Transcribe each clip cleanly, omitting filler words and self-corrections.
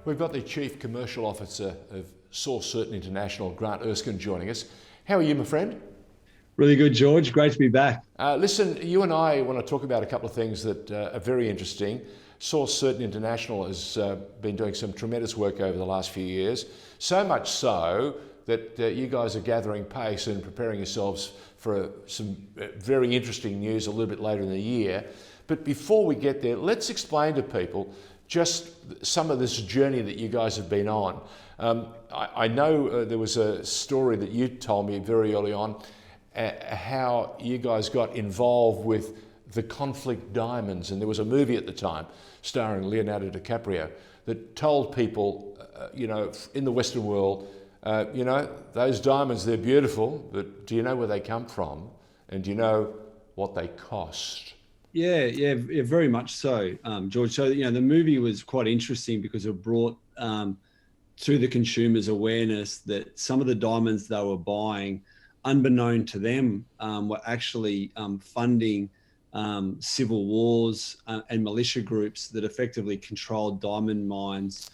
We've got the Chief Commercial Officer of Source Certain International, Grant Erskine, joining us. How are you, my friend? Really good, George. Great to be back. Listen, you and I want to talk about a couple of things that are very interesting. Source Certain International has been doing some tremendous work over the last few years, so much so that you guys are gathering pace and preparing yourselves for some very interesting news a little bit later in the year. But before we get there, let's explain to people just some of this journey that you guys have been on. I know there was a story that you told me very early on, how you guys got involved with the conflict diamonds, and there was a movie at the time starring Leonardo DiCaprio that told people, in the Western world, those diamonds, they're beautiful, but do you know where they come from? And do you know what they cost? Yeah, very much so, George. So, the movie was quite interesting because it brought to the consumers awareness that some of the diamonds they were buying, unbeknown to them, were actually funding civil wars and militia groups that effectively controlled diamond mines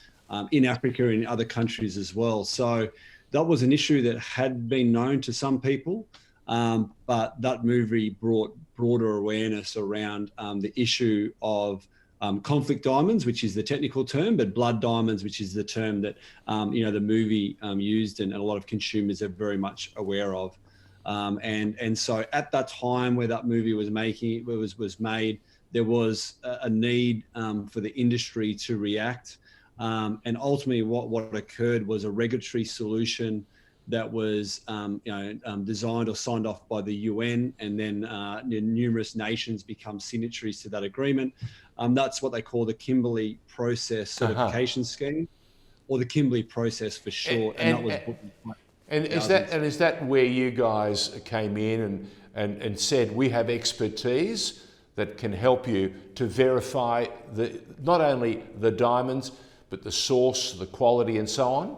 in Africa and in other countries as well. So that was an issue that had been known to some people, but that movie brought broader awareness around the issue of conflict diamonds, which is the technical term, but blood diamonds, which is the term that the movie used and a lot of consumers are very much aware of. And so at that time where that movie was made, there was a need for the industry to react. And ultimately what occurred was a regulatory solution that was designed or signed off by the UN, and then numerous nations become signatories to that agreement. That's what they call the Kimberley Process Certification Scheme, or the Kimberley Process for short. Is that where you guys came in and said, we have expertise that can help you to verify not only the diamonds, but the source, the quality, and so on?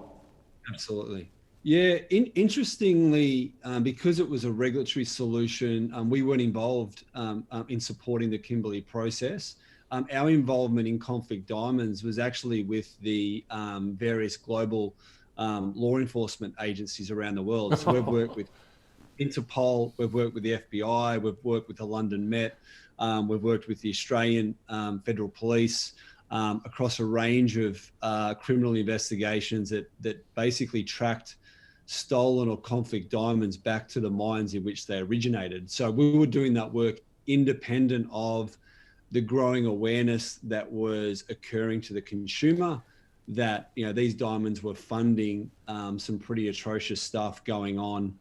Absolutely. Yeah, interestingly, because it was a regulatory solution, we weren't involved in supporting the Kimberley process. Our involvement in conflict diamonds was actually with the various global law enforcement agencies around the world. So we've worked with Interpol, we've worked with the FBI, we've worked with the London Met, we've worked with the Australian Federal Police, across a range of criminal investigations that basically tracked stolen or conflict diamonds back to the mines in which they originated. So we were doing that work independent of the growing awareness that was occurring to the consumer that these diamonds were funding some pretty atrocious stuff going on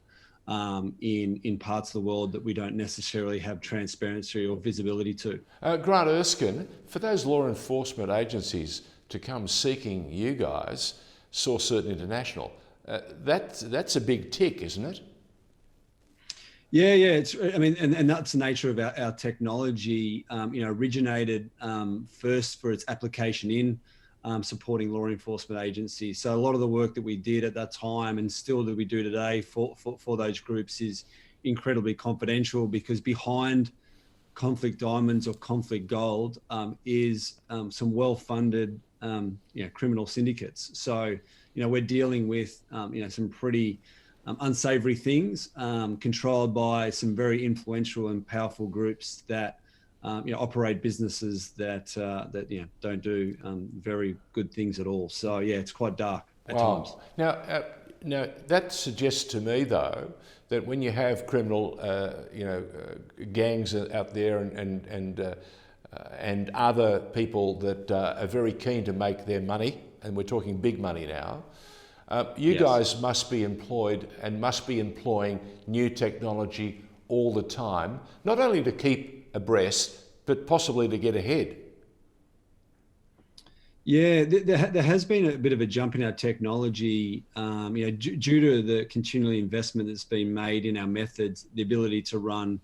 in parts of the world that we don't necessarily have transparency or visibility to. Grant Erskine, for those law enforcement agencies to come seeking you guys, Source Certain International, that's a big tick, isn't it? Yeah. And that's the nature of our technology. Originated first for its application in supporting law enforcement agencies. So a lot of the work that we did at that time, and still that we do today for those groups, is incredibly confidential, because behind conflict diamonds or conflict gold is some well-funded criminal syndicates. So we're dealing with some pretty unsavory things controlled by some very influential and powerful groups that operate businesses that don't do very good things at all. So it's quite dark at times. Now that suggests to me, though, that when you have criminal gangs out there and other people that are very keen to make their money, and we're talking big money now, you guys must be employed and must be employing new technology all the time, not only to keep abreast, but possibly to get ahead. Yeah, there has been a bit of a jump in our technology, due to the continual investment that's been made in our methods, the ability to run,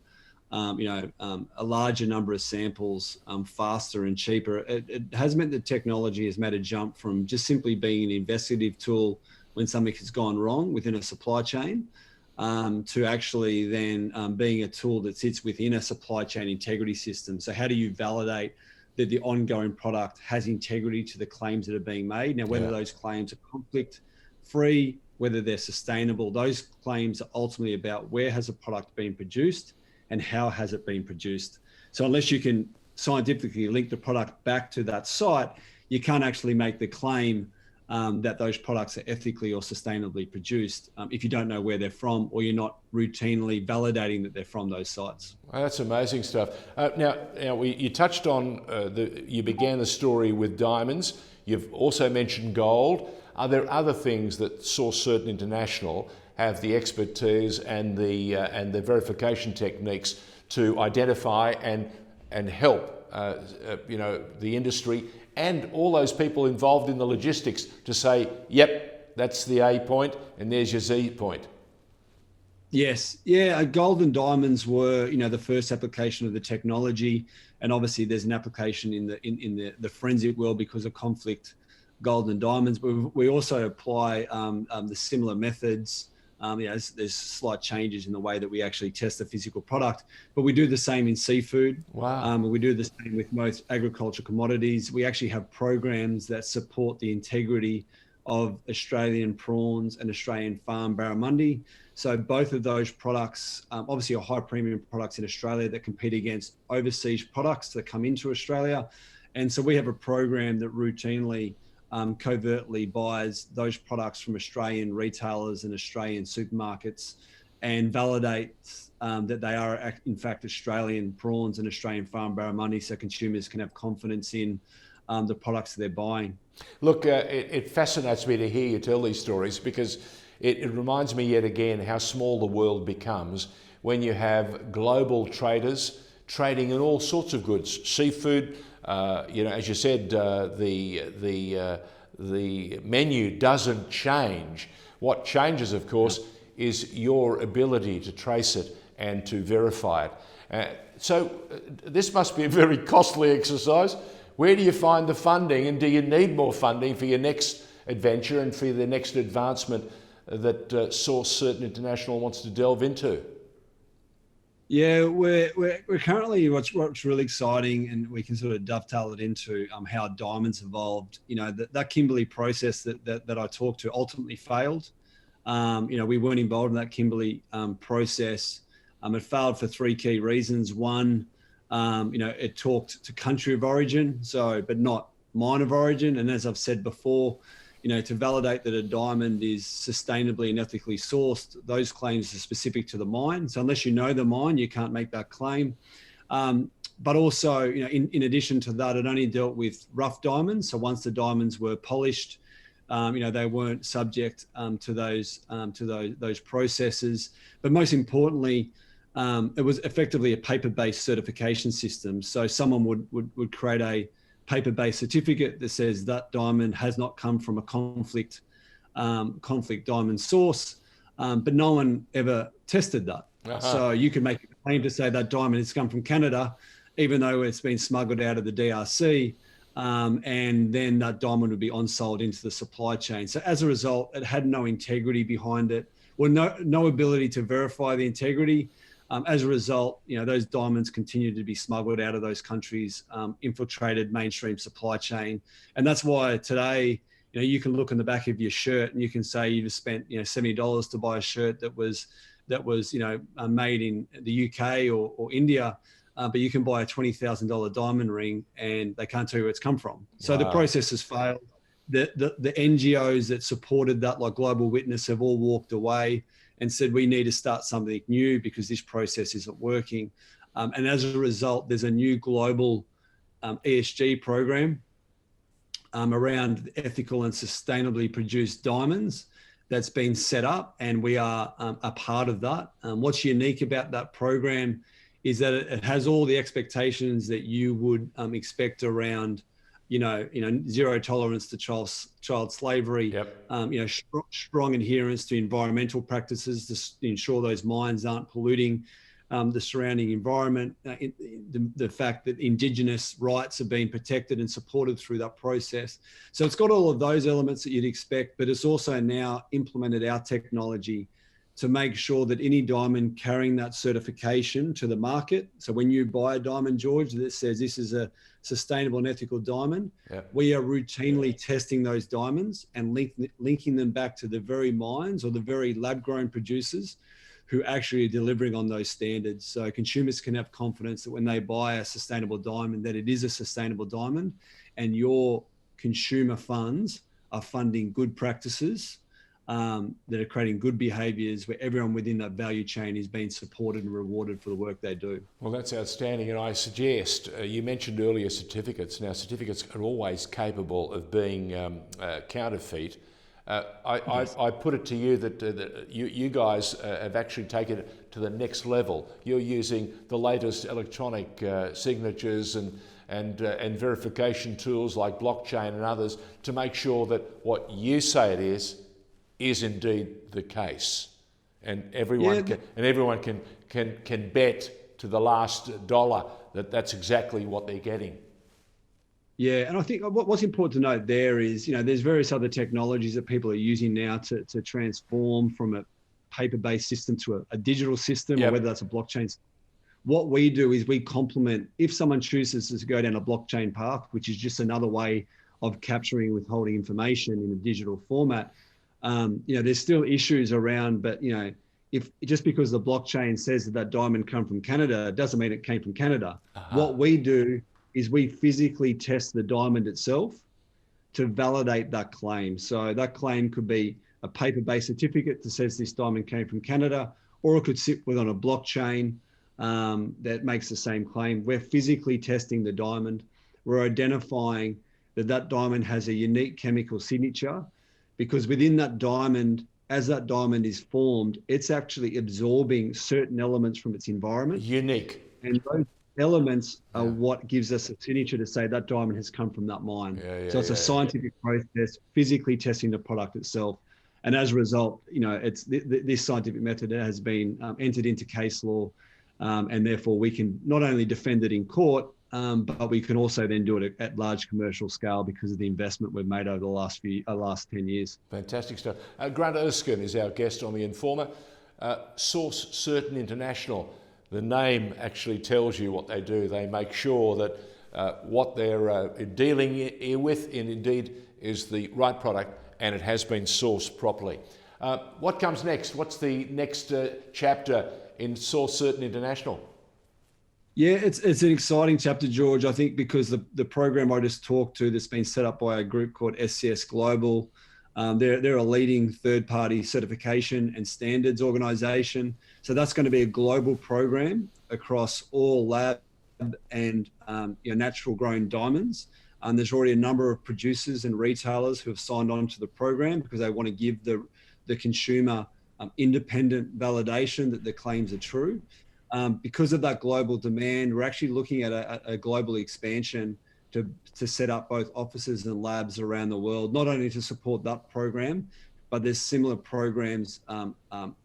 a larger number of samples faster and cheaper. It has meant that technology has made a jump from just simply being an investigative tool when something has gone wrong within a supply chain, to actually then being a tool that sits within a supply chain integrity system. So how do you validate that the ongoing product has integrity to the claims that are being made. Now, whether Yeah. those claims are conflict free, whether they're sustainable, those claims are ultimately about where has a product been produced and how has it been produced. So unless you can scientifically link the product back to that site, you can't actually make the claim that those products are ethically or sustainably produced if you don't know where they're from, or you're not routinely validating that they're from those sites. Well, that's amazing stuff. Now, you touched on you began the story with diamonds. You've also mentioned gold. Are there other things that Source Certain International have the expertise and the verification techniques to identify and help the industry and all those people involved in the logistics to say, yep, that's the A point and there's your Z point? Yes, yeah. Gold and diamonds were, the first application of the technology, and obviously there's an application in the forensic world because of conflict, gold and diamonds. But we also apply the similar methods. There's slight changes in the way that we actually test the physical product, but we do the same in seafood. Wow. We do the same with most agricultural commodities. We actually have programs that support the integrity of Australian prawns and Australian farm barramundi. So both of those products, obviously are high premium products in Australia that compete against overseas products that come into Australia. And so we have a program that routinely covertly buys those products from Australian retailers and Australian supermarkets and validates that they are in fact Australian prawns and Australian farm barramundi, so consumers can have confidence in the products that they're buying. Look, it fascinates me to hear you tell these stories because it reminds me yet again how small the world becomes when you have global traders trading in all sorts of goods, seafood. As you said, the menu doesn't change. What changes, of course, is your ability to trace it and to verify it. So this must be a very costly exercise. Where do you find the funding, and do you need more funding for your next adventure and for the next advancement that Source Certain International wants to delve into? Yeah, we're currently, what's really exciting, and we can sort of dovetail it into how diamonds evolved. That Kimberley process that I talked to ultimately failed. We weren't involved in that Kimberley process. It failed for three key reasons. One, it talked to country of origin, but not mine of origin. And as I've said before, to validate that a diamond is sustainably and ethically sourced, those claims are specific to the mine. So unless you know the mine, you can't make that claim. But also, in addition to that, it only dealt with rough diamonds. So once the diamonds were polished, they weren't subject to those processes. But most importantly, it was effectively a paper-based certification system. So someone would create a paper-based certificate that says that diamond has not come from a conflict diamond source, but no one ever tested that. Uh-huh. So you can make a claim to say that diamond has come from Canada, even though it's been smuggled out of the DRC, and then that diamond would be on-sold into the supply chain. So as a result, it had no integrity behind it, or no ability to verify the integrity. As a result, those diamonds continued to be smuggled out of those countries, infiltrated mainstream supply chain. And that's why today, you can look in the back of your shirt and you can say you just spent, $70 to buy a shirt that was made in the UK or India, but you can buy a $20,000 diamond ring and they can't tell you where it's come from. So wow. The process has failed. The NGOs that supported that, like Global Witness, have all walked away and said, we need to start something new because this process isn't working. And as a result, there's a new global ESG program around ethical and sustainably produced diamonds that's been set up, and we are a part of that. What's unique about that program is that it has all the expectations that you would expect around zero tolerance to child slavery, yep. Strong adherence to environmental practices to ensure those mines aren't polluting the surrounding environment, the fact that Indigenous rights are being protected and supported through that process. So it's got all of those elements that you'd expect, but it's also now implemented our technology to make sure that any diamond carrying that certification to the market. So when you buy a diamond, George, that says this is a sustainable and ethical diamond, we are routinely testing those diamonds and linking them back to the very mines or the very lab-grown producers who actually are delivering on those standards. So consumers can have confidence that when they buy a sustainable diamond, that it is a sustainable diamond, and your consumer funds are funding good practices that are creating good behaviours where everyone within that value chain is being supported and rewarded for the work they do. Well, that's outstanding. And I suggest, you mentioned earlier certificates. Now, certificates are always capable of being counterfeit. I put it to you that you guys have actually taken it to the next level. You're using the latest electronic signatures and verification tools like blockchain and others to make sure that what you say it is indeed the case, and everyone can bet to the last dollar that that's exactly what they're getting. Yeah, and I think what's important to note there is, there's various other technologies that people are using now to transform from a paper-based system to a digital system, or whether that's a blockchain. What we do is we complement, if someone chooses to go down a blockchain path, which is just another way of capturing and withholding information in a digital format, there's still issues around, but if just because the blockchain says that diamond come from Canada, it doesn't mean it came from Canada. What we do is we physically test the diamond itself to validate that claim. So that claim could be a paper-based certificate that says this diamond came from Canada, or it could sit on a blockchain that makes the same claim. We're physically testing the diamond. We're identifying that diamond has a unique chemical signature, because within that diamond, as that diamond is formed, it's actually absorbing certain elements from its environment. Unique. And those elements are what gives us a signature to say that diamond has come from that mine. So it's a scientific process, physically testing the product itself. And as a result, it's this scientific method has been entered into case law, and therefore we can not only defend it in court, but we can also then do it at large commercial scale because of the investment we've made over the last 10 years. Fantastic stuff. Grant Erskine is our guest on The Informer. Source Certain International, the name actually tells you what they do. They make sure that what they're dealing with indeed is the right product, and it has been sourced properly. What comes next? What's the next chapter in Source Certain International? Yeah, it's an exciting chapter, George, I think, because the program I just talked to that's been set up by a group called SCS Global, they're a leading third-party certification and standards organization. So that's going to be a global program across all lab and natural grown diamonds. There's already a number of producers and retailers who have signed on to the program because they want to give the consumer independent validation that the claims are true. Because of that global demand, we're actually looking at a global expansion to set up both offices and labs around the world, not only to support that program, but there's similar programs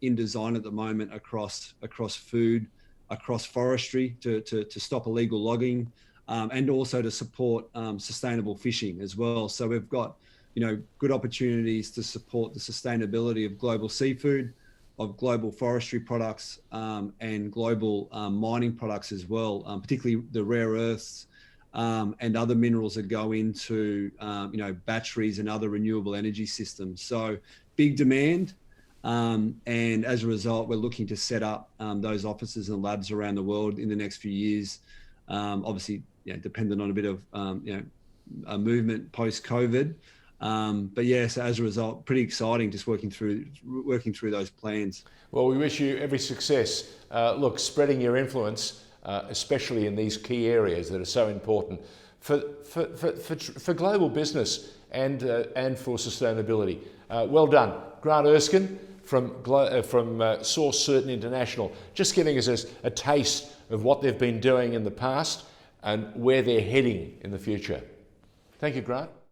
in design at the moment across food, across forestry to stop illegal logging, and also to support sustainable fishing as well. So we've got good opportunities to support the sustainability of global seafood, of global forestry products, and global mining products as well, particularly the rare earths and other minerals that go into batteries and other renewable energy systems. So big demand, and as a result, we're looking to set up those offices and labs around the world in the next few years. Obviously, dependent on a bit of a movement post-COVID. But yes, as a result, pretty exciting just working through those plans. Well, we wish you every success. Look, spreading your influence, especially in these key areas that are so important for global business and for sustainability. Well done, Grant Erskine from Source Certain International, just giving us a taste of what they've been doing in the past and where they're heading in the future. Thank you, Grant.